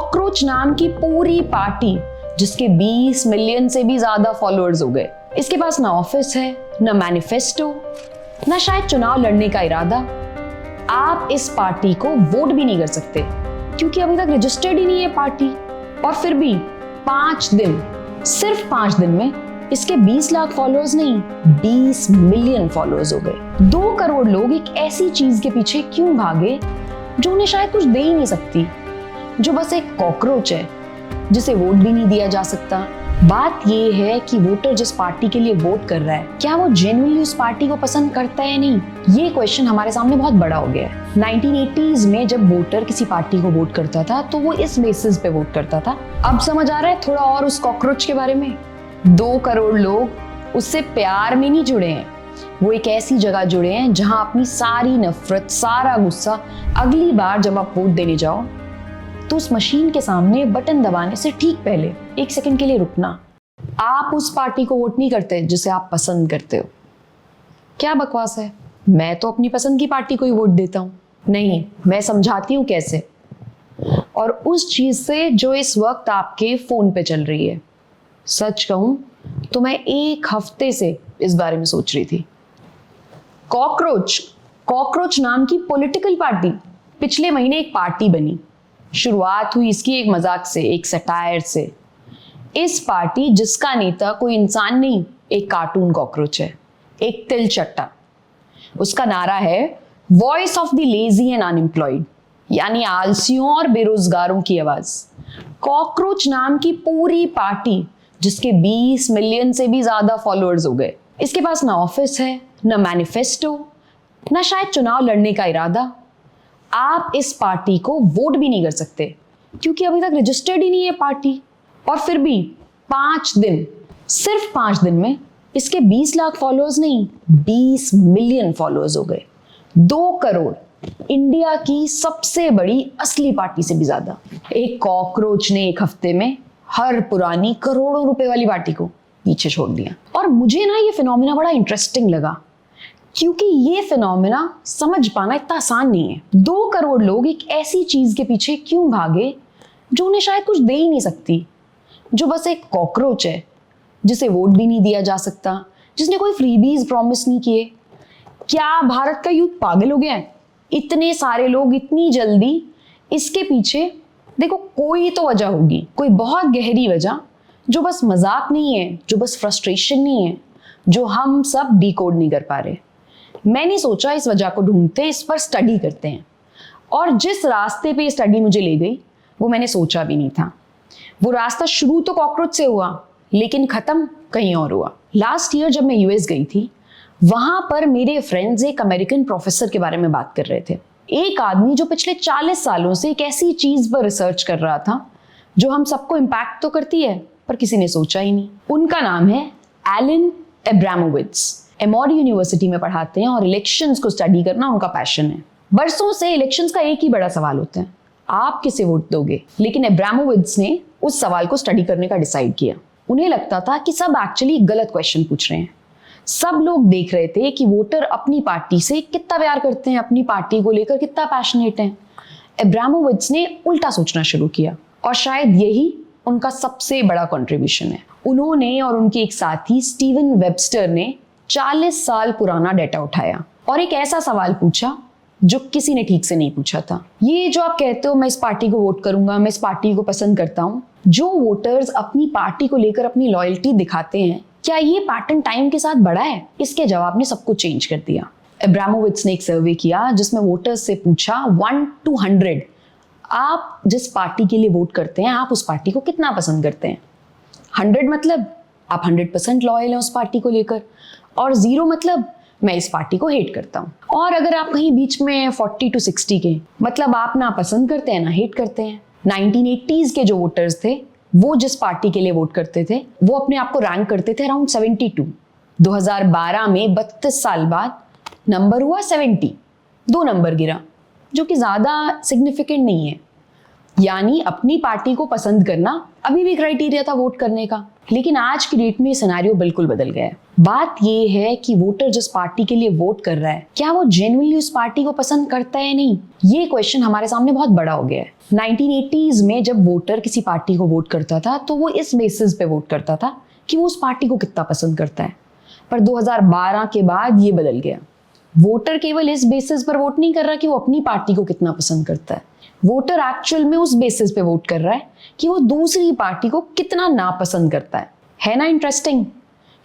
Cockroach नाम की पूरी पार्टी जिसके 20 मिलियन से भी ज्यादा फॉलोअर्स हो गए। इसके पास ना ऑफिस है, ना मैनिफेस्टो, ना शायद चुनाव लड़ने का इरादा। आप इस पार्टी को वोट भी नहीं कर सकते क्योंकि अभी तक रजिस्टर्ड ही नहीं है पार्टी। और फिर भी 5 दिन, सिर्फ 5 दिन में इसके 20 लाख फॉलोअर्स नहीं, 20 मिलियन फॉलोअर्स हो गए। 2 करोड़ लोग एक ऐसी चीज के पीछे क्यों भागे जो उन्हें शायद कुछ दे ही नहीं सकती, जो बस एक कॉकरोच है जिसे वोट भी नहीं दिया जा सकता। बात ये है कि वोटर जिस पार्टी के लिए वोट कर रहा है, क्या वो जेन्युइनली उस पार्टी को पसंद करता है या नहीं, ये क्वेश्चन हमारे सामने बहुत बड़ा हो गया है। 1980s में जब वोटर किसी पार्टी को वोट करता था तो वो इस बेसिस पे वोट करता था। अब समझ आ रहा है थोड़ा और उस कॉकरोच के बारे में। 2 करोड़ लोग उससे प्यार में नहीं जुड़े हैं, वो एक ऐसी जगह जुड़े हैं जहां अपनी सारी नफरत, सारा गुस्सा अगली बार जब आप वोट देने जाओ तो उस मशीन के सामने बटन दबाने से ठीक पहले 1 सेकंड के लिए रुकना। आप उस पार्टी को वोट नहीं करते जिसे आप पसंद करते हो। क्या बकवास है, मैं तो अपनी पसंद की पार्टी को ही वोट देता हूं। नहीं, मैं समझाती हूं कैसे, और उस चीज से जो इस वक्त आपके फोन पे चल रही है। सच कहूं तो मैं 1 हफ्ते से इस बारे में सोच रही थी। कॉकरोच नाम की पॉलिटिकल पार्टी पिछले महीने एक पार्टी बनी। शुरुआत हुई इसकी एक मजाक से, एक सटायर से। इस पार्टी जिसका नेता कोई इंसान नहीं, एक कार्टून कॉकरोच है, एक तिलचट्टा। उसका नारा है voice of the lazy and unemployed, यानी आलसियों और बेरोजगारों की आवाज। कॉकरोच नाम की पूरी पार्टी जिसके 20 मिलियन से भी ज्यादा फॉलोअर्स हो गए। इसके पास ना ऑफिस है, ना मैनिफेस्टो, ना शायद चुनाव लड़ने का इरादा। आप इस पार्टी को वोट भी नहीं कर सकते क्योंकि अभी तक रजिस्टर्ड ही नहीं है पार्टी। और फिर भी 5 दिन, सिर्फ 5 दिन में इसके 20 लाख फॉलोअर्स नहीं, 20 मिलियन फॉलोअर्स हो गए। 2 करोड़, इंडिया की सबसे बड़ी असली पार्टी से भी ज्यादा। एक कॉकरोच ने 1 हफ्ते में हर पुरानी करोड़ों रुपए वाली पार्टी को पीछे छोड़ दिया। और मुझे ना ये फिनोमिना बड़ा इंटरेस्टिंग लगा क्योंकि ये फिनोमिना समझ पाना इतना आसान नहीं है। 2 करोड़ लोग एक ऐसी चीज के पीछे क्यों भागे जो उन्हें शायद कुछ दे ही नहीं सकती, जो बस एक कॉकरोच है जिसे वोट भी नहीं दिया जा सकता, जिसने कोई फ्रीबीज प्रॉमिस नहीं किए। क्या भारत का यूथ पागल हो गया है? इतने सारे लोग इतनी जल्दी इसके पीछे? देखो, कोई तो वजह होगी, कोई बहुत गहरी वजह जो बस मजाक नहीं है, जो बस फ्रस्ट्रेशन नहीं है, जो हम सब डिकोड नहीं कर पा रहे। मैंने सोचा इस वजह को ढूंढते हैं, इस पर स्टडी करते हैं। और जिस रास्ते पे ये स्टडी मुझे ले गई वो मैंने सोचा भी नहीं था। वो रास्ता शुरू तो कॉकरोच से हुआ लेकिन खत्म कहीं और हुआ। लास्ट ईयर जब मैं यूएस गई थी, वहां पर मेरे फ्रेंड्स एक अमेरिकन प्रोफेसर के बारे में बात कर रहे थे। एक आदमी जो पिछले 40 सालों से एक ऐसी चीज पर रिसर्च कर रहा था जो हम सबको इम्पैक्ट तो करती है पर किसी ने सोचा ही नहीं। उनका नाम है एलन एब्रामोविट्ज। एमोरी यूनिवर्सिटी में पढ़ाते हैं और इलेक्शंस को स्टडी करना उनका पैशन है। बरसों से इलेक्शंस का एक ही बड़ा सवाल होता है, आप किसे वोट दोगे? लेकिन एब्रामोविट्ज ने उस सवाल को स्टडी करने का डिसाइड किया। उन्हें लगता था कि सब एक्चुअली गलत क्वेश्चन पूछ रहे हैं। सब लोग देख रहे थे कि वोटर अपनी पार्टी से कितना प्यार करते हैं, अपनी पार्टी को लेकर कितना पैशनेट हैं। एब्रामोविट्ज ने उल्टा सोचना शुरू किया और शायद यही उनका सबसे बड़ा कंट्रीब्यूशन है। उन्होंने और उनके एक साथी स्टीवन वेबस्टर ने 40 साल पुराना डेटा उठाया और एक ऐसा सवाल पूछा जो किसी ने ठीक से नहीं पूछा था। ये जो आप कहते हो मैं इस पार्टी को वोट करूंगा, मैं इस पार्टी को पसंद करता हूं, जो वोटर्स अपनी पार्टी को लेकर अपनी लॉयल्टी दिखाते हैं, क्या ये पैटर्न टाइम के साथ बढ़ा है? इसके जवाब ने सबको चेंज कर दिया। एब्रामोविट्ज ने एक सर्वे किया जिसमें वोटर्स से पूछा 1 to 100, आप जिस पार्टी के लिए वोट करते हैं आप उस पार्टी को कितना पसंद करते हैं। 100 मतलब आप 100% लॉयल हैं उस पार्टी को लेकर, और 0 मतलब मैं इस पार्टी को हेट करता हूं। और अगर आप कहीं बीच में 40 to 60 के, मतलब आप ना पसंद करते हैं ना हेट करते हैं। 1980s के जो वोटर्स थे वो जिस पार्टी के लिए वोट करते थे वो अपने आप को रैंक करते थे अराउंड 72। 2012 में 32 साल बाद नंबर हुआ 70, 2 नंबर गिरा, जो कि ज्यादा सिग्निफिकेंट नहीं है। यानी अपनी पार्टी को पसंद करना अभी भी क्राइटेरिया था वोट करने का। लेकिन आज की डेट में ये सिनेरियो बिल्कुल बदल गया है। बात ये है कि वोटर जिस पार्टी के लिए वोट कर रहा है, क्या वो जेन्युइनली उस पार्टी को पसंद करता है या नहीं, ये क्वेश्चन हमारे सामने बहुत बड़ा हो गया है। 1980s में जब वोटर किसी पार्टी को वोट करता था तो वो इस बेसिस पे वोट करता था कि वो उस पार्टी को कितना पसंद करता है। पर 2012 के बाद ये बदल गया। वोटर केवल इस बेसिस पर वोट नहीं कर रहा कि वो अपनी पार्टी को कितना पसंद करता है, वोटर एक्चुअल में उस बेसिस पे वोट कर रहा है कि वो दूसरी पार्टी को कितना नापसंद करता है ना इंटरेस्टिंग।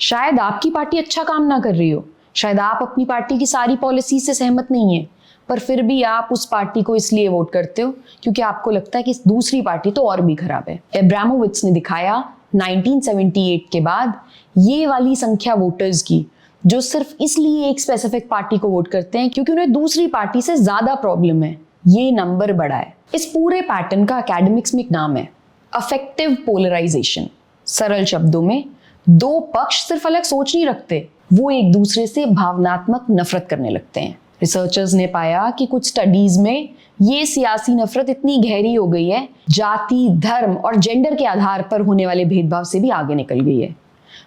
शायद आपकी पार्टी अच्छा काम ना कर रही हो, शायद आप अपनी पार्टी की सारी पॉलिसी से सहमत नहीं है, पर फिर भी आप उस पार्टी को इसलिए वोट करते हो क्योंकि आपको लगता है कि दूसरी पार्टी तो और भी खराब है। एब्रामोविच ने दिखाया 1978 के बाद ये वाली संख्या वोटर्स की जो सिर्फ इसलिए एक स्पेसिफिक पार्टी को वोट करते हैं क्योंकि उन्हें दूसरी पार्टी से ज्यादा प्रॉब्लम है, ये नंबर बढ़ा है। इस पूरे पैटर्न का एकेडमिक्स में एक नाम है, अफेक्टिव पोलराइजेशन। सरल शब्दों में दो पक्ष सिर्फ अलग सोच नहीं रखते, वो एक दूसरे से भावनात्मक नफरत करने लगते हैं। रिसर्चर्स ने पाया कि कुछ स्टडीज में ये सियासी नफरत इतनी गहरी हो गई है, जाति, धर्म और जेंडर के आधार पर होने वाले भेदभाव से भी आगे निकल गई है।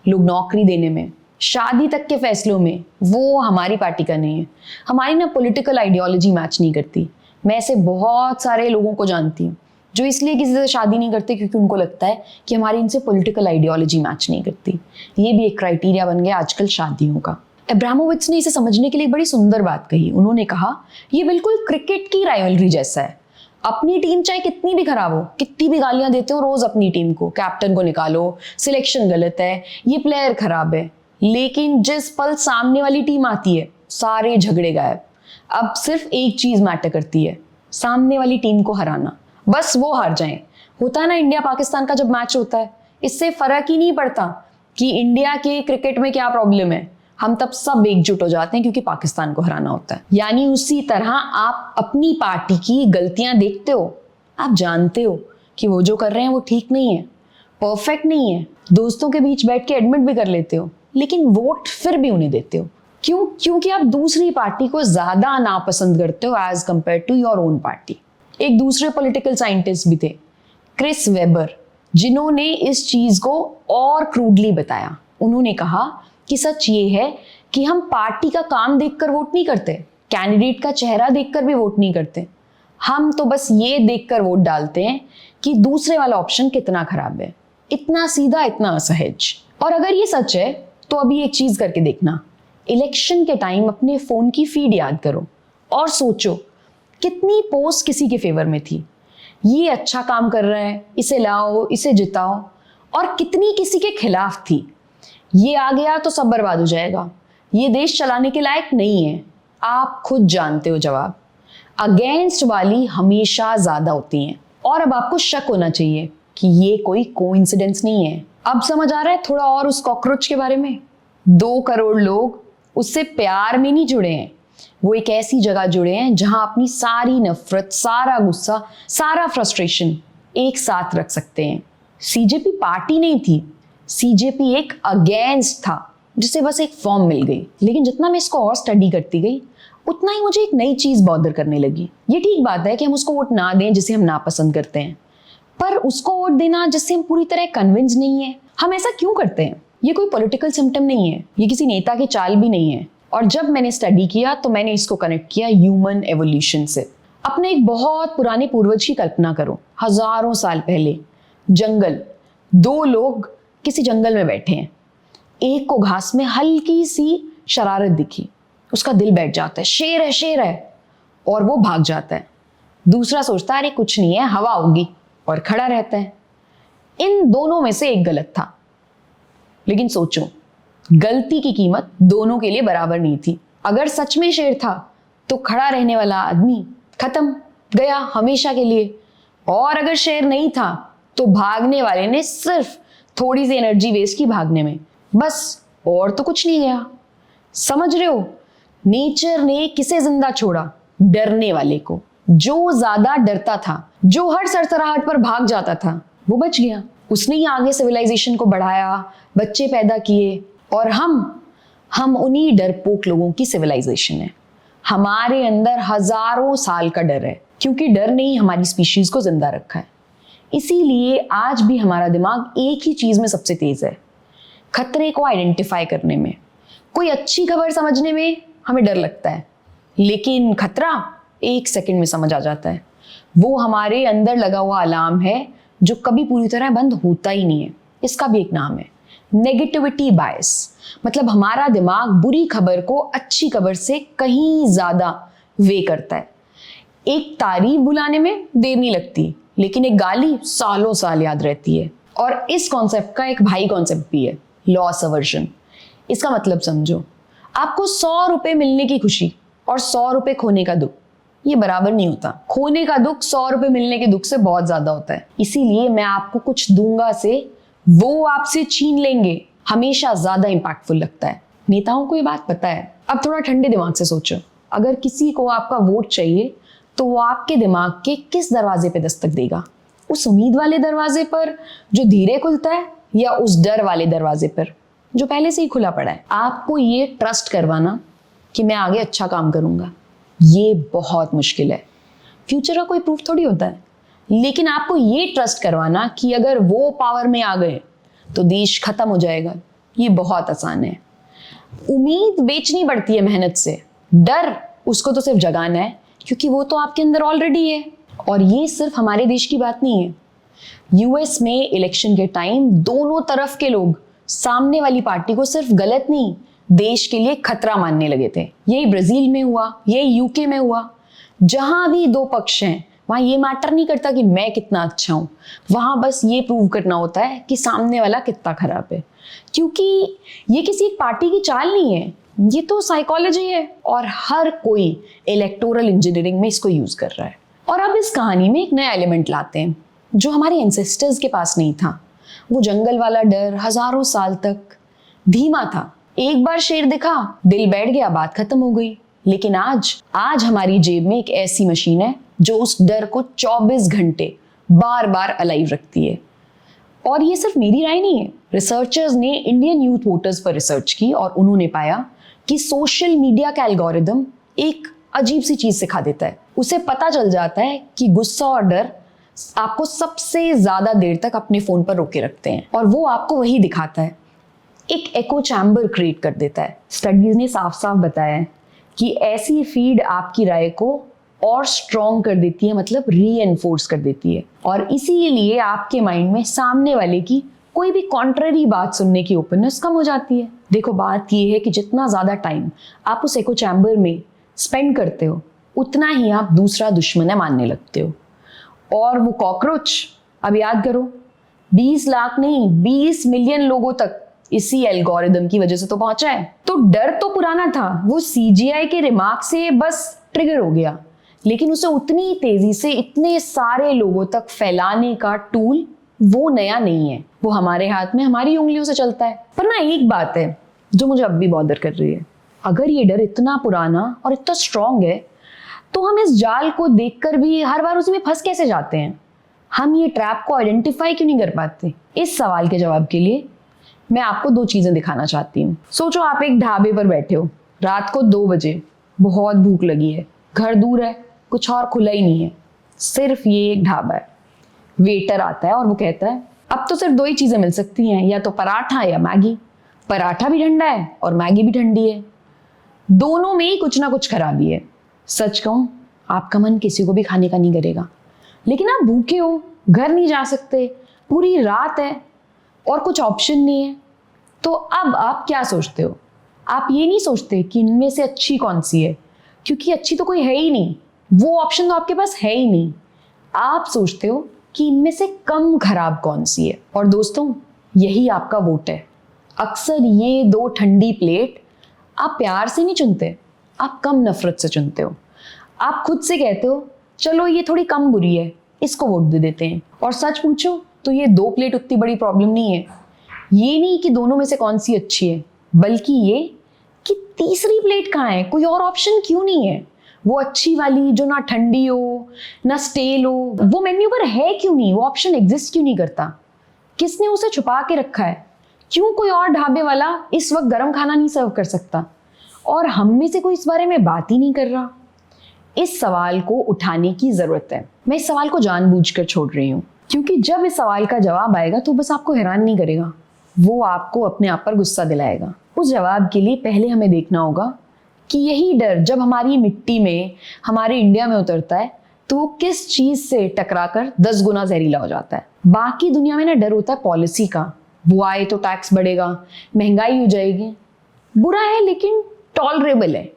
लोग नौकरी देने में, शादी तक के फैसलों में वो हमारी पार्टी का नहीं है, हमारी ना पॉलिटिकल आइडियोलॉजी मैच नहीं करती। मैं ऐसे बहुत सारे लोगों को जानती हूँ जो इसलिए किसी से शादी नहीं करते क्योंकि उनको लगता है कि हमारी इनसे पॉलिटिकल आइडियोलॉजी मैच नहीं करती। ये भी एक क्राइटेरिया बन गया आजकल शादियों का। एब्रामोविच ने इसे समझने के लिए बड़ी सुंदर बात कही। उन्होंने कहा ये बिल्कुल क्रिकेट की राइवलरी जैसा है। अपनी टीम चाहे कितनी भी खराब हो, कितनी भी गालियां देते हो रोज अपनी टीम को, कैप्टन को निकालो, सिलेक्शन गलत है, ये प्लेयर खराब है, लेकिन जिस पल सामने वाली टीम आती है सारे झगड़े गायब। अब सिर्फ एक चीज मैटर करती है, सामने वाली टीम को हराना, बस वो हार जाएं। होता है ना इंडिया पाकिस्तान का जब मैच होता है, इससे फर्क ही नहीं पड़ता कि इंडिया के क्रिकेट में क्या प्रॉब्लम है, हम तब सब एकजुट हो जाते हैं क्योंकि पाकिस्तान को हराना होता है। यानी उसी तरह आप अपनी पार्टी की गलतियां देखते हो, आप जानते हो कि वो जो कर रहे हैं वो ठीक नहीं है, परफेक्ट नहीं है, दोस्तों के बीच बैठ के एडमिट भी कर लेते हो, लेकिन वोट फिर भी उन्हें देते हो। क्यों? क्योंकि आप दूसरी पार्टी को ज्यादा नापसंद करते हो as compare to your own party. एक दूसरे पॉलिटिकल साइंटिस्ट भी थे, क्रिस वेबर, जिन्होंने इस चीज को और क्रूडली बताया। उन्होंने कहा कि सच ये है कि हम पार्टी का काम देखकर वोट नहीं करते, कैंडिडेट का चेहरा देखकर भी वोट नहीं करते, हम तो बस ये देखकर वोट डालते हैं कि दूसरे वाला ऑप्शन कितना खराब है। इतना सीधा, इतना असहज। और अगर ये सच है तो अभी एक चीज करके देखना, इलेक्शन के टाइम अपने फोन की फीड याद करो और सोचो कितनी पोस्ट किसी के फेवर में थी, ये अच्छा काम कर रहा है, इसे लाओ, इसे जिताओ, और कितनी किसी के खिलाफ थी, ये आ गया तो सब बर्बाद हो जाएगा, ये देश चलाने के लायक नहीं है। आप खुद जानते हो जवाब, अगेंस्ट वाली हमेशा ज्यादा होती हैं। और अब आपको शक होना चाहिए कि ये कोई कोइंसिडेंस नहीं है। अब समझ आ रहा है थोड़ा और उस कॉकरोच के बारे में। 2 करोड़ लोग उससे प्यार में नहीं जुड़े हैं, वो एक ऐसी जगह जुड़े हैं जहां अपनी सारी नफरत, सारा गुस्सा, सारा फ्रस्ट्रेशन एक साथ रख सकते हैं। सीजेपी पार्टी नहीं थी, सीजेपी एक अगेंस्ट था जिसे बस एक फॉर्म मिल गई। लेकिन जितना मैं इसको और स्टडी करती गई उतना ही मुझे एक नई चीज बॉदर करने लगी। ये ठीक बात है कि हम उसको वोट ना दें जिसे हम नापसंद करते हैं, पर उसको वोट देना जिससे हम पूरी तरह कन्विंस नहीं है, हम ऐसा क्यों करते हैं? ये कोई पॉलिटिकल सिम्टम नहीं है, ये किसी नेता की चाल भी नहीं है। और जब मैंने स्टडी किया तो मैंने इसको कनेक्ट किया ह्यूमन एवोल्यूशन से। अपने एक बहुत पुराने पूर्वज की कल्पना करो। हजारों साल पहले जंगल, 2 लोग किसी जंगल में बैठे हैं, एक को घास में हल्की सी शरारत दिखी, उसका दिल बैठ जाता है, शेर है शेर है, और वो भाग जाता है। दूसरा सोचता है अरे कुछ नहीं है, हवा होगी, और खड़ा रहता है। इन दोनों में से एक गलत था, लेकिन सोचो गलती की कीमत दोनों के लिए बराबर नहीं थी। अगर सच में शेर था तो खड़ा रहने वाला आदमी खत्म, गया हमेशा के लिए, और अगर शेर नहीं था तो भागने वाले ने सिर्फ थोड़ी सी एनर्जी वेस्ट की भागने में, बस, और तो कुछ नहीं गया। समझ रहे हो? नेचर ने किसे जिंदा छोड़ा? डरने वाले को। जो ज्यादा डरता था, जो हर सरसराहट पर भाग जाता था, वो बच गया। उसने ही आगे सिविलाइजेशन को बढ़ाया, बच्चे पैदा किए, और हम उन्हीं डरपोक लोगों की सिविलाइजेशन है। हमारे अंदर हजारों साल का डर है, क्योंकि डर ने ही हमारी स्पीशीज को जिंदा रखा है। इसीलिए आज भी हमारा दिमाग एक ही चीज में सबसे तेज है, खतरे को आइडेंटिफाई करने में। कोई अच्छी खबर समझने में हमें डर लगता है, लेकिन खतरा 1 सेकंड में समझ आ जाता है। वो हमारे अंदर लगा हुआ अलार्म है जो कभी पूरी तरह बंद होता ही नहीं है। इसका भी एक नाम है, नेगेटिविटी बायस। मतलब हमारा दिमाग बुरी खबर को अच्छी खबर से कहीं ज्यादा वे करता है। एक तारीफ बुलाने में देर नहीं लगती, लेकिन एक गाली सालों साल याद रहती है। और इस कॉन्सेप्ट का एक भाई कॉन्सेप्ट भी है, लॉस अवर्जन। इसका मतलब समझो, आपको 100 रुपए मिलने की खुशी और 100 रुपए खोने का दुख, ये बराबर नहीं होता। खोने का दुख 100 रुपए मिलने के दुख से बहुत ज्यादा होता है। इसीलिए मैं आपको कुछ दूंगा से वो आपसे छीन लेंगे हमेशा ज्यादा इंपैक्टफुल लगता है। नेताओं को ये बात पता है। अब थोड़ा ठंडे दिमाग से सोचो, अगर किसी को आपका वोट चाहिए तो वो आपके दिमाग के किस दरवाजे पे दस्तक देगा? उस उम्मीद वाले दरवाजे पर जो धीरे खुलता है, या उस डर वाले दरवाजे पर जो पहले से ही खुला पड़ा है? आपको ये ट्रस्ट करवाना कि मैं आगे अच्छा काम करूंगा, ये बहुत मुश्किल है। फ्यूचर का कोई प्रूफ थोड़ी होता है। लेकिन आपको ये ट्रस्ट करवाना कि अगर वो पावर में आ गए तो देश खत्म हो जाएगा, ये बहुत आसान है। उम्मीद बेचनी पड़ती है मेहनत से, डर उसको तो सिर्फ जगाना है, क्योंकि वो तो आपके अंदर ऑलरेडी है। और ये सिर्फ हमारे देश की बात नहीं है। यूएस में इलेक्शन के टाइम दोनों तरफ के लोग सामने वाली पार्टी को सिर्फ गलत नहीं, देश के लिए खतरा मानने लगे थे। यही ब्राजील में हुआ, यही यूके में हुआ। जहां भी दो पक्ष हैं वहां ये मैटर नहीं करता कि मैं कितना अच्छा हूं, वहां बस ये प्रूव करना होता है कि सामने वाला कितना खराब है। क्योंकि ये किसी एक पार्टी की चाल नहीं है, ये तो साइकोलॉजी है, और हर कोई इलेक्टोरल इंजीनियरिंग में इसको यूज कर रहा है। और अब इस कहानी में एक नया एलिमेंट लाते हैं जो हमारे एंसेस्टर्स के पास नहीं था। वो जंगल वाला डर हजारों साल तक धीमा था। एक बार शेर दिखा, दिल बैठ गया, बात खत्म हो गई। लेकिन आज हमारी जेब में एक ऐसी मशीन है जो उस डर को 24 घंटे बार बार अलाइव रखती है। और ये सिर्फ मेरी राय नहीं है। रिसर्चर्स ने इंडियन यूथ वोटर्स पर रिसर्च की और उन्होंने पाया कि सोशल मीडिया का एल्गोरिदम एक अजीब सी चीज सिखा देता है। उसे पता चल जाता है कि गुस्सा और डर आपको सबसे ज्यादा देर तक अपने फोन पर रोके रखते हैं, और वो आपको वही दिखाता है, एक एको चैम्बर क्रिएट कर देता है। स्टडीज ने साफ साफ बताया है कि ऐसी फीड आपकी राय को और स्ट्रॉन्ग कर देती है, मतलब रीएनफोर्स कर देती है। और इसीलिए आपके माइंड में सामने वाले की कोई भी कॉन्ट्ररी बात सुनने की ओपननेस कम हो जाती है। देखो, बात ये है कि जितना ज्यादा टाइम आप उस एको चैम्बर में स्पेंड करते हो, उतना ही आप दूसरा दुश्मन है मानने लगते हो। और वो कॉकरोच, अब याद करो, 20 लाख नहीं 20 मिलियन लोगों तक इसी एल्गोरिदम की वजह से तो पहुंचा है। तो डर तो पुराना था, वो सीजीआई के रिमार्क से बस ट्रिगर हो गया, लेकिन उसे उतनी तेजी से इतने सारे लोगों तक फैलाने का टूल वो नया नहीं है। वो हमारे हाथ में हमारी उंगलियों से चलता है। पर ना एक बात है जो मुझे अब भी बॉदर कर रही है, अगर ये डर इतना पुराना और इतना स्ट्रांग है तो हम इस जाल को देखकर भी हर बार उसमें फंस कैसे जाते हैं? हम ये ट्रैप को आइडेंटिफाई क्यों नहीं कर पाते? इस सवाल के जवाब के लिए मैं आपको 2 चीजें दिखाना चाहती हूँ। सोचो, आप एक ढाबे पर बैठे हो, रात को 2 बजे, बहुत भूख लगी है, घर दूर है, कुछ और खुला ही नहीं है, सिर्फ ये एक ढाबा है। वेटर आता है और वो कहता है अब तो सिर्फ 2 ही चीजें मिल सकती हैं, या तो पराठा या मैगी। पराठा भी ठंडा है और मैगी भी ठंडी है, दोनों में ही कुछ ना कुछ खराबी है। सच कहूं, आपका मन किसी को भी खाने का नहीं करेगा, लेकिन आप भूखे हो, घर नहीं जा सकते, पूरी रात है और कुछ ऑप्शन नहीं है। तो अब आप क्या सोचते हो? आप ये नहीं सोचते कि इनमें से अच्छी कौन सी है, क्योंकि अच्छी तो कोई है ही नहीं, वो ऑप्शन तो आपके पास है ही नहीं। आप सोचते हो कि इनमें से कम खराब कौन सी है। और दोस्तों, यही आपका वोट है। अक्सर ये 2 ठंडी प्लेट आप प्यार से नहीं चुनते, आप कम नफरत से चुनते हो। आप खुद से कहते हो चलो ये थोड़ी कम बुरी है, इसको वोट दे देते हैं। और सच पूछो तो ये 2 प्लेट उतनी बड़ी प्रॉब्लम नहीं है। ये नहीं कि दोनों में से कौन सी अच्छी है, बल्कि ये कि तीसरी प्लेट कहाँ है, कोई और ऑप्शन क्यों नहीं है? वो अच्छी वाली जो ना ठंडी हो ना स्टेल हो, वो मेन्यू पर है क्यों नहीं? वो ऑप्शन एग्जिस्ट क्यों नहीं करता? किसने उसे छुपा के रखा है? क्यों कोई और ढाबे वाला इस वक्त गर्म खाना नहीं सर्व कर सकता? और हम में से कोई इस बारे में बात ही नहीं कर रहा। इस सवाल को उठाने की जरूरत है। मैं इस सवाल को जानबूझकर छोड़ रही हूँ क्योंकि जब इस सवाल का जवाब आएगा तो बस आपको हैरान नहीं करेगा, वो आपको अपने आप पर गुस्सा दिलाएगा। उस जवाब के लिए पहले हमें देखना होगा कि यही डर जब हमारी मिट्टी में, हमारे इंडिया में उतरता है तो वो किस चीज से टकराकर 10 गुना जहरीला हो जाता है। बाकी दुनिया में ना डर होता है पॉलिसी का, वो आए तो टैक्स बढ़ेगा, महंगाई हो जाएगी, बुरा है लेकिन टॉलरेबल है।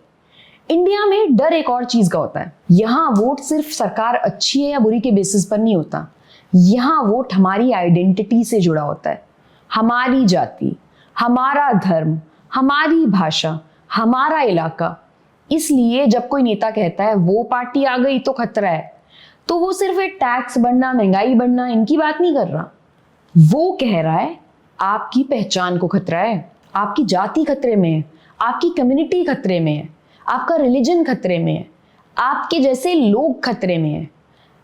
इंडिया में डर एक और चीज का होता है। यहाँ वोट सिर्फ सरकार अच्छी है या बुरी के बेसिस पर नहीं होता, यहाँ वोट हमारी आइडेंटिटी से जुड़ा होता है, हमारी जाति, हमारा धर्म, हमारी भाषा, हमारा इलाका। इसलिए जब कोई नेता कहता है वो पार्टी आ गई तो खतरा है, तो वो सिर्फ एक टैक्स बढ़ना, महंगाई बढ़ना इनकी बात नहीं कर रहा। वो कह रहा है आपकी पहचान को खतरा है, आपकी जाति खतरे में है, आपकी कम्युनिटी खतरे में है, आपका रिलीजन खतरे में है, आपके जैसे लोग खतरे में है।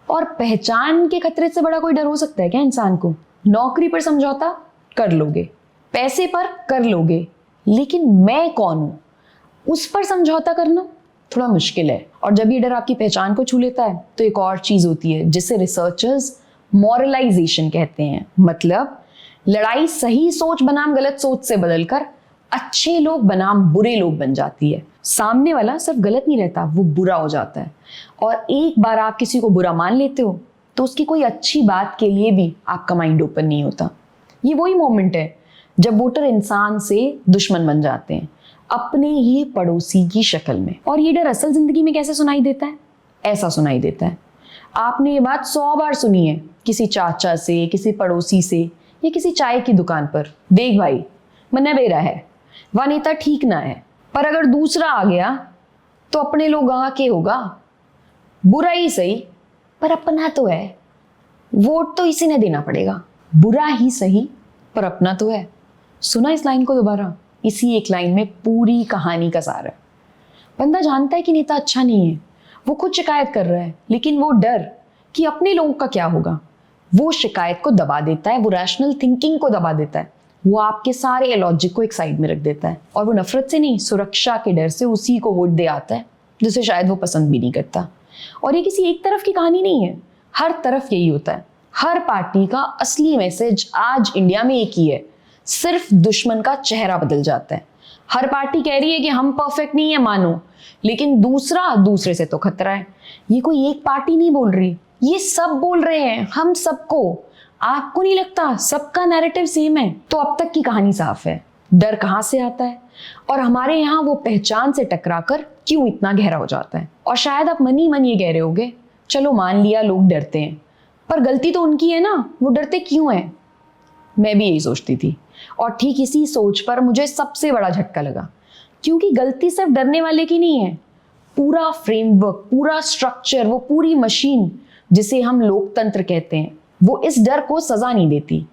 और पहचान के खतरे से बड़ा कोई डर हो सकता है क्या इंसान को? नौकरी पर समझौता कर लोगे, पैसे पर कर लोगे, लेकिन मैं कौन हूं उस पर समझौता करना थोड़ा मुश्किल है। और जब ये डर आपकी पहचान को छू लेता है तो एक और चीज होती है जिसे रिसर्चर्स मॉरलाइजेशन कहते हैं। मतलब लड़ाई सही सोच बनाम गलत सोच से बदलकर अच्छे लोग बनाम बुरे लोग बन जाती है। सामने वाला सिर्फ गलत नहीं रहता, वो बुरा हो जाता है। और एक बार आप किसी को बुरा मान लेते हो तो उसकी कोई अच्छी बात के लिए भी आपका माइंड ओपन नहीं होता। ये वही मोमेंट है जब वोटर इंसान से दुश्मन बन जाते हैं, अपने ही पड़ोसी की शक्ल में। और ये डर असल जिंदगी में कैसे सुनाई देता है? ऐसा सुनाई देता है। आपने ये बात 100 बार सुनी है किसी चाचा से, किसी पड़ोसी से, या किसी चाय की दुकान पर। देख भाई, मन्ना बेरा है, वह नेता ठीक ना है, पर अगर दूसरा आ गया तो अपने लोग के होगा, बुरा ही सही पर अपना तो है, वोट तो इसी ने देना पड़ेगा। बुरा ही सही पर अपना तो है। सुना इस लाइन को दोबारा, इसी एक लाइन में पूरी कहानी का सार है। बंदा जानता है कि नेता अच्छा नहीं है, वो खुद शिकायत कर रहा है, लेकिन वो डर कि अपने लोगों का क्या होगा, वो शिकायत को दबा देता है, वो रैशनल थिंकिंग को दबा देता है, वो आपके सारे लॉजिक को एक साइड में रख देता है। और वो नफरत से नहीं, सुरक्षा के डर से उसी को वोट दे आता है जिसे शायद वो पसंद भी नहीं करता। और ये किसी एक तरफ की कहानी नहीं है, हर तरफ यही होता है। हर पार्टी का असली मैसेज आज इंडिया में एक ही है, सिर्फ दुश्मन का चेहरा बदल जाता है। हर पार्टी कह रही है कि हम परफेक्ट नहीं है मानो, लेकिन दूसरा दूसरे से तो खतरा है। ये कोई एक पार्टी नहीं बोल रही, ये सब बोल रहे हैं, हम सबको। आपको नहीं लगता सबका नैरेटिव सेम है? तो अब तक की कहानी साफ है, डर कहाँ से आता है और हमारे यहाँ वो पहचान से टकराकर क्यों इतना गहरा हो जाता है। और शायद आप मन ही मन ये कह रहे होगे, चलो मान लिया लोग डरते हैं, पर गलती तो उनकी है ना, वो डरते क्यों हैं? मैं भी यही सोचती थी, और ठीक इसी सोच पर मुझे सबसे बड़ा झटका लगा, क्योंकि गलती सिर्फ डरने वाले की नहीं है। पूरा फ्रेमवर्क, पूरा स्ट्रक्चर, वो पूरी मशीन जिसे हम लोकतंत्र कहते हैं, वो इस डर को सजा नहीं देती,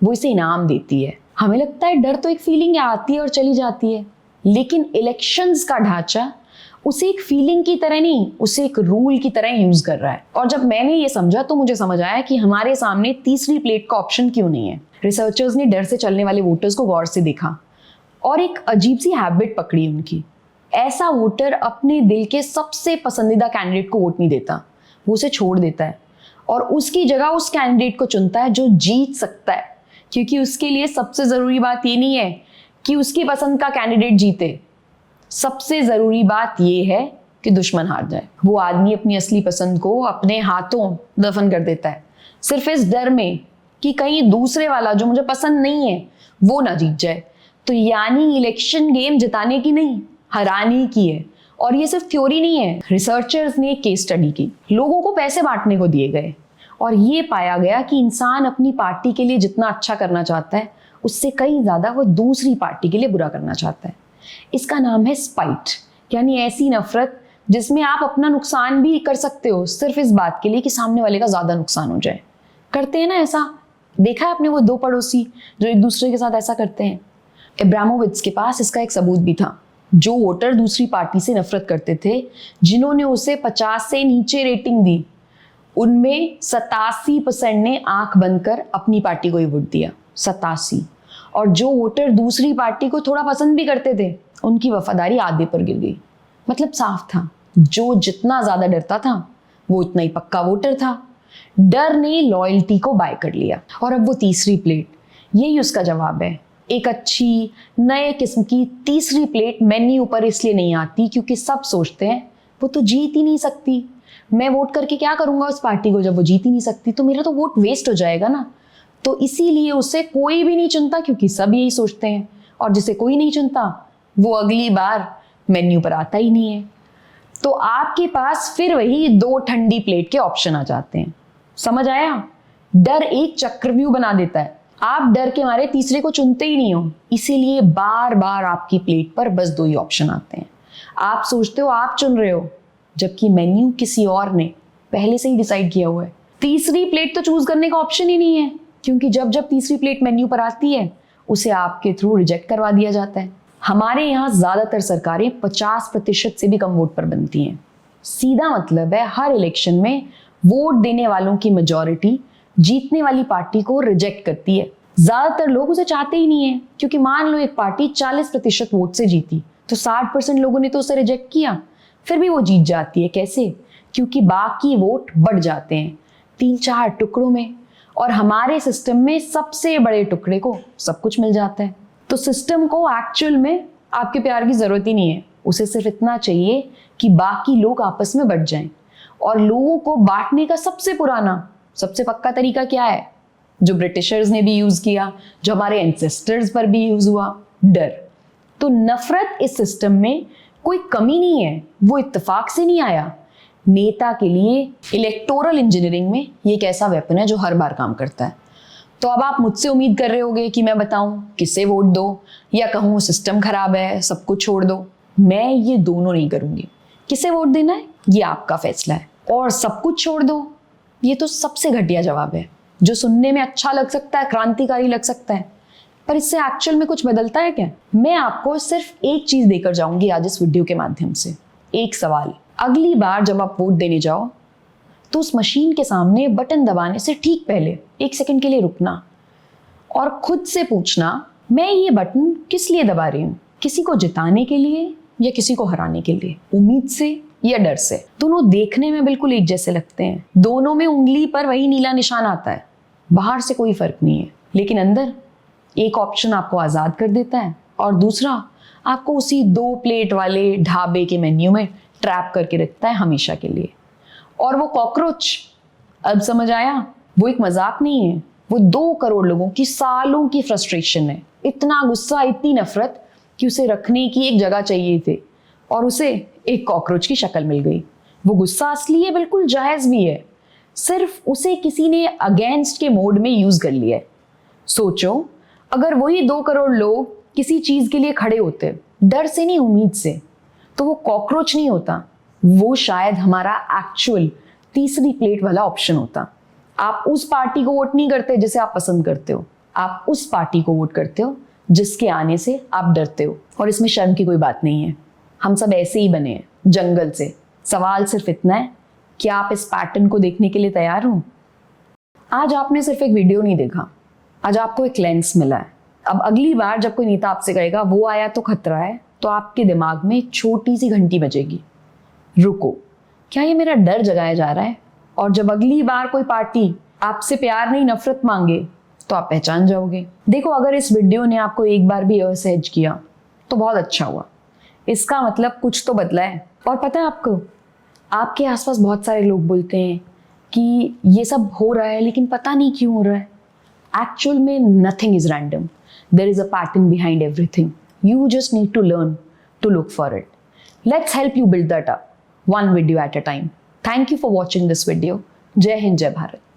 वो इसे इनाम देती है। हमें लगता है डर तो एक फीलिंग आती है और चली जाती है, लेकिन इलेक्शंस का ढांचा उसे एक फीलिंग की तरह नहीं, उसे एक रूल की तरह यूज कर रहा है। और जब मैंने ये समझा तो मुझे समझ आया कि हमारे सामने तीसरी प्लेट का ऑप्शन क्यों नहीं है। रिसर्चर्स ने डर से चलने वाले वोटर्स को गौर से देखा और एक अजीब सी हैबिट पकड़ी उनकी। ऐसा वोटर अपने दिल के सबसे पसंदीदा कैंडिडेट को वोट नहीं देता, वो उसे छोड़ देता है और उसकी जगह उस कैंडिडेट को चुनता है जो जीत सकता है, क्योंकि उसके लिए सबसे जरूरी बात ये नहीं है कि उसकी पसंद का कैंडिडेट जीते, सबसे जरूरी बात ये है कि दुश्मन हार जाए। वो आदमी अपनी असली पसंद को अपने हाथों दफन कर देता है, सिर्फ इस डर में कि कहीं दूसरे वाला जो मुझे पसंद नहीं है वो ना जीत जाए। तो यानी इलेक्शन गेम जिताने की नहीं, हराने की है। और ये सिर्फ थ्योरी नहीं है, रिसर्चर्स ने एक केस स्टडी की, लोगों को पैसे बांटने को दिए गए और ये पाया गया कि इंसान अपनी पार्टी के लिए जितना अच्छा करना चाहता है उससे कहीं ज्यादा वो दूसरी पार्टी के लिए बुरा करना चाहता है। इसका नाम है स्पाइट, यानी ऐसी नफरत जिसमें आप अपना नुकसान भी कर सकते हो सिर्फ इस बात के लिए कि सामने वाले का ज्यादा नुकसान हो जाए। करते हैं ना ऐसा? देखा है आपने वो दो पड़ोसी जो एक दूसरे के साथ ऐसा करते हैं? इब्राहिमोविच के पास इसका एक सबूत भी था। जो वोटर दूसरी पार्टी से नफरत करते थे, जिन्होंने उसे 50 से नीचे रेटिंग दी, उनमें 87% ने आंख बंद कर अपनी पार्टी को ही वोट दिया। 87। और जो वोटर दूसरी पार्टी को थोड़ा पसंद भी करते थे, उनकी वफादारी आधे पर गिर गई। मतलब साफ था, जो जितना ज्यादा डरता था वो उतना ही पक्का वोटर था। डर ने लॉयल्टी को बाय कर लिया। और अब वो तीसरी प्लेट, यही उसका जवाब है। एक अच्छी नए किस्म की तीसरी प्लेट मेन्यू पर इसलिए नहीं आती क्योंकि सब सोचते हैं वो तो जीत ही नहीं सकती, मैं वोट करके क्या करूंगा उस पार्टी को जब वो जीत ही नहीं सकती, तो मेरा तो वोट वेस्ट हो जाएगा ना। तो इसीलिए उसे कोई भी नहीं चुनता क्योंकि सब यही सोचते हैं, और जिसे कोई नहीं चुनता वो अगली बार मेन्यू पर आता ही नहीं है। तो आपके पास फिर वही 2 ठंडी प्लेट के ऑप्शन आ जाते हैं। समझ आया? डर एक चक्रव्यूह बना देता है। आप डर के मारे तीसरे को चुनते ही नहीं हो, इसीलिए बार बार आपकी प्लेट पर बस 2 ही ऑप्शन आते हैं। आप सोचते हो आप चुन रहे हो, जबकि मेन्यू किसी और ने पहले से ही डिसाइड किया हुआ है। तीसरी प्लेट तो चूज करने का ऑप्शन ही नहीं है, क्योंकि जब जब तीसरी प्लेट मेन्यू पर आती है उसे आपके थ्रू रिजेक्ट करवा दिया जाता है। हमारे यहाँ ज्यादातर सरकारें 50% से भी कम वोट पर बनती हैं। सीधा मतलब है हर इलेक्शन में वोट देने वालों की मेजॉरिटी जीतने वाली पार्टी को रिजेक्ट करती है। ज्यादातर लोग उसे चाहते ही नहीं है, क्योंकि मान लो एक पार्टी 40% वोट से जीती तो 60% लोगों ने तो उसे रिजेक्ट किया, फिर भी वो जीत जाती है। कैसे? क्योंकि बाकी वोट बढ़ जाते हैं 3-4 टुकड़ों में, और हमारे सिस्टम में सबसे बड़े टुकड़े को सब कुछ मिल जाता है। तो सिस्टम को एक्चुअल में आपके प्यार की जरूरत ही नहीं है, उसे सिर्फ इतना चाहिए कि बाकी लोग आपस में बट जाएं। और लोगों को बांटने का सबसे पुराना सबसे पक्का तरीका क्या है, जो ब्रिटिशर्स ने भी यूज किया, जो हमारे एंसेस्टर्स पर भी यूज हुआ? डर। तो नफरत इस सिस्टम में कोई कमी नहीं है, वो इत्तेफाक से नहीं आया। नेता के लिए इलेक्टोरल इंजीनियरिंग में ये एक ऐसा वेपन है जो हर बार काम करता है। तो अब आप मुझसे उम्मीद कर रहे होगे कि मैं बताऊं किसे वोट दो, या कहूं सिस्टम खराब है सब कुछ छोड़ दो। मैं ये दोनों नहीं करूंगी। किसे वोट देना है ये आपका फैसला है, और सब कुछ छोड़ दो ये तो सबसे घटिया जवाब है, जो सुनने में अच्छा लग सकता है, क्रांतिकारी लग सकता है, पर इससे एक्चुअल में कुछ बदलता है क्या? मैं आपको सिर्फ एक चीज देकर जाऊंगी आज इस वीडियो के माध्यम से, एक सवाल। अगली बार जब आप वोट देने जाओ तो उस मशीन के सामने बटन दबाने से ठीक पहले 1 सेकंड के लिए रुकना और खुद से पूछना, मैं ये बटन किस लिए दबा रही हूँ? किसी को जिताने के लिए या किसी को हराने के लिए? उम्मीद से या डर से? दोनों देखने में बिल्कुल एक जैसे लगते हैं, दोनों में उंगली पर वही नीला निशान आता है, बाहर से कोई फर्क नहीं है, लेकिन अंदर एक ऑप्शन आपको आजाद कर देता है और दूसरा आपको उसी 2 प्लेट वाले ढाबे के मेन्यू में ट्रैप करके रखता है हमेशा के लिए। और वो कॉकरोच, अब समझ आया? वो एक मजाक नहीं है, वो 2 करोड़ लोगों की सालों की फ्रस्ट्रेशन है। इतना गुस्सा, इतनी नफरत कि उसे रखने की एक जगह चाहिए थी और उसे एक कॉकरोच की शक्ल मिल गई। वो गुस्सा असली है, बिल्कुल जायज भी है, सिर्फ उसे किसी ने अगेंस्ट के मोड में यूज कर लिया है। सोचो, अगर वही 2 करोड़ लोग किसी चीज के लिए खड़े होते, डर से नहीं उम्मीद से, तो वो कॉकरोच नहीं होता, वो शायद हमारा एक्चुअल तीसरी प्लेट वाला ऑप्शन होता। आप उस पार्टी को वोट नहीं करते जिसे आप पसंद करते हो, आप उस पार्टी को वोट करते हो जिसके आने से आप डरते हो। और इसमें शर्म की कोई बात नहीं है, हम सब ऐसे ही बने हैं जंगल से। सवाल सिर्फ इतना है कि आप इस पैटर्न को देखने के लिए तैयार हो? आज आपने सिर्फ एक वीडियो नहीं देखा, आज आपको एक लेंस मिला है। अब अगली बार जब कोई नेता आपसे कहेगा वो आया तो खतरा है, तो आपके दिमाग में एक छोटी सी घंटी बजेगी, रुको, क्या ये मेरा डर जगाया जा रहा है? और जब अगली बार कोई पार्टी आपसे प्यार नहीं नफरत मांगे तो आप पहचान जाओगे। देखो, अगर इस वीडियो ने आपको एक बार भी असहज किया तो बहुत अच्छा हुआ, इसका मतलब कुछ तो बदला है। और पता है आपको, आपके आसपास बहुत सारे लोग बोलते हैं कि ये सब हो रहा है लेकिन पता नहीं क्यों हो रहा है। एक्चुअल में nothing is random, there is a pattern behind everything, you just need to learn to look for it. Let's help you build that up, one video at a time. Thank you for watching this video. Jai Hind, Jai Bharat.